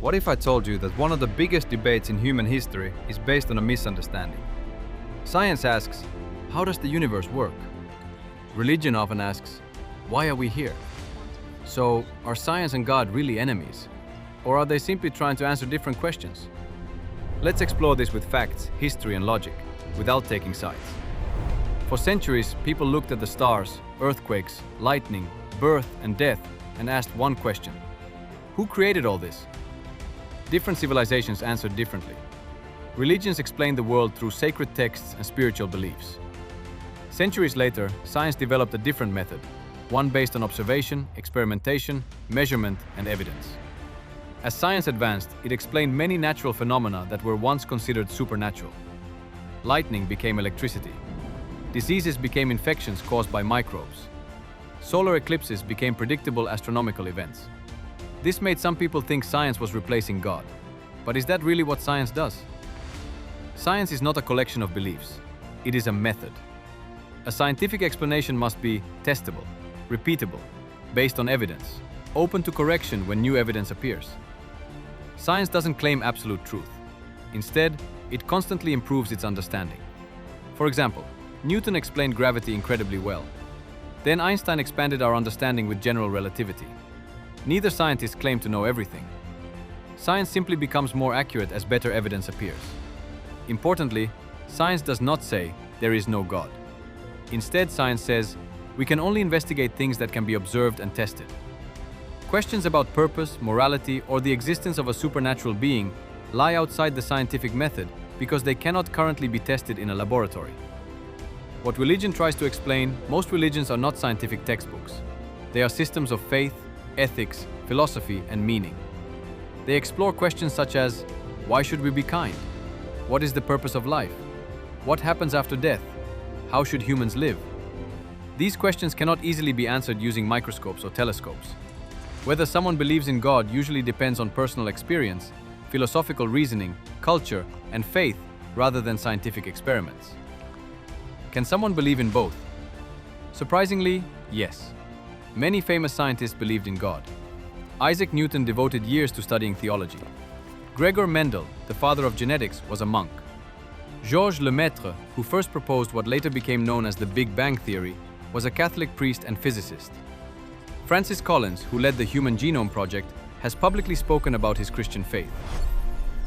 What if I told you that one of the biggest debates in human history is based on a misunderstanding? Science asks, how does the universe work? Religion often asks, why are we here? So, are science and God really enemies? Or are they simply trying to answer different questions? Let's explore this with facts, history, and logic, without taking sides. For centuries, people looked at the stars, earthquakes, lightning, birth, and death, and asked one question: who created all this? Different civilizations answered differently. Religions explained the world through sacred texts and spiritual beliefs. Centuries later, science developed a different method, one based on observation, experimentation, measurement, and evidence. As science advanced, it explained many natural phenomena that were once considered supernatural. Lightning became electricity. Diseases became infections caused by microbes. Solar eclipses became predictable astronomical events. This made some people think science was replacing God. But is that really what science does? Science is not a collection of beliefs. It is a method. A scientific explanation must be testable, repeatable, based on evidence, open to correction when new evidence appears. Science doesn't claim absolute truth. Instead, it constantly improves its understanding. For example, Newton explained gravity incredibly well. Then Einstein expanded our understanding with general relativity. Neither scientist claimed to know everything. Science simply becomes more accurate as better evidence appears. Importantly, science does not say there is no God. Instead, science says we can only investigate things that can be observed and tested. Questions about purpose, morality, or the existence of a supernatural being lie outside the scientific method because they cannot currently be tested in a laboratory. What religion tries to explain, most religions are not scientific textbooks. They are systems of faith, ethics, philosophy, and meaning. They explore questions such as, why should we be kind? What is the purpose of life? What happens after death? How should humans live? These questions cannot easily be answered using microscopes or telescopes. Whether someone believes in God usually depends on personal experience, philosophical reasoning, culture, and faith rather than scientific experiments. Can someone believe in both? Surprisingly, yes. Many famous scientists believed in God. Isaac Newton devoted years to studying theology. Gregor Mendel, the father of genetics, was a monk. Georges Lemaitre, who first proposed what later became known as the Big Bang Theory, was a Catholic priest and physicist. Francis Collins, who led the Human Genome Project, has publicly spoken about his Christian faith.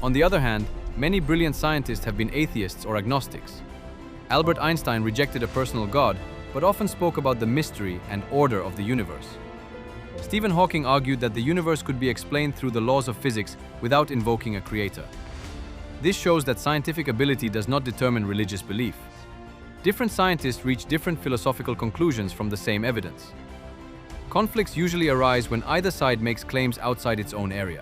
On the other hand, many brilliant scientists have been atheists or agnostics. Albert Einstein rejected a personal God, but often spoke about the mystery and order of the universe. Stephen Hawking argued that the universe could be explained through the laws of physics without invoking a creator. This shows that scientific ability does not determine religious belief. Different scientists reach different philosophical conclusions from the same evidence. Conflicts usually arise when either side makes claims outside its own area.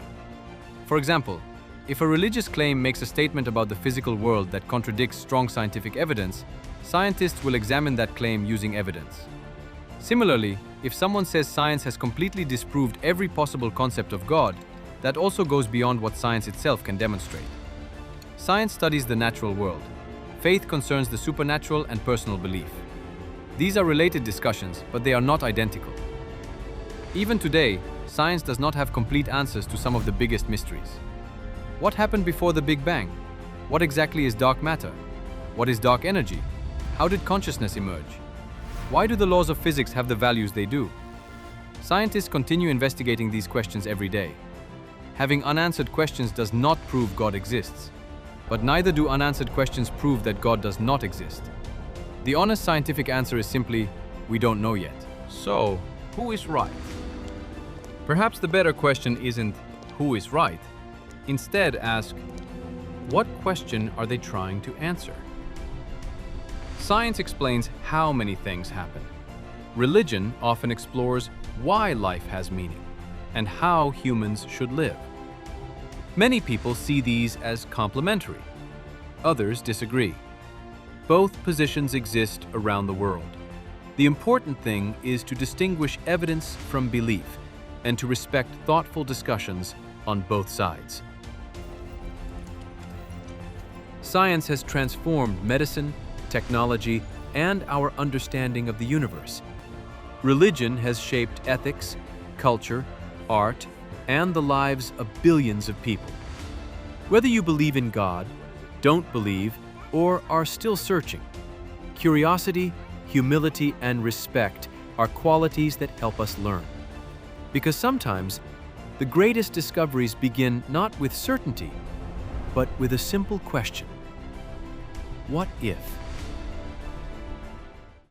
For example, if a religious claim makes a statement about the physical world that contradicts strong scientific evidence, scientists will examine that claim using evidence. Similarly, if someone says science has completely disproved every possible concept of God, that also goes beyond what science itself can demonstrate. Science studies the natural world. Faith concerns the supernatural and personal belief. These are related discussions, but they are not identical. Even today, science does not have complete answers to some of the biggest mysteries. What happened before the Big Bang? What exactly is dark matter? What is dark energy? How did consciousness emerge? Why do the laws of physics have the values they do? Scientists continue investigating these questions every day. Having unanswered questions does not prove God exists. But neither do unanswered questions prove that God does not exist. The honest scientific answer is simply, we don't know yet. So, who is right? Perhaps the better question isn't, who is right? Instead, ask, what question are they trying to answer? Science explains how many things happen. Religion often explores why life has meaning and how humans should live. Many people see these as complementary. Others disagree. Both positions exist around the world. The important thing is to distinguish evidence from belief and to respect thoughtful discussions on both sides. Science has transformed medicine, technology, and our understanding of the universe. Religion has shaped ethics, culture, art, and the lives of billions of people. Whether you believe in God, don't believe, or are still searching, curiosity, humility, and respect are qualities that help us learn. Because sometimes, the greatest discoveries begin not with certainty, but with a simple question: what if?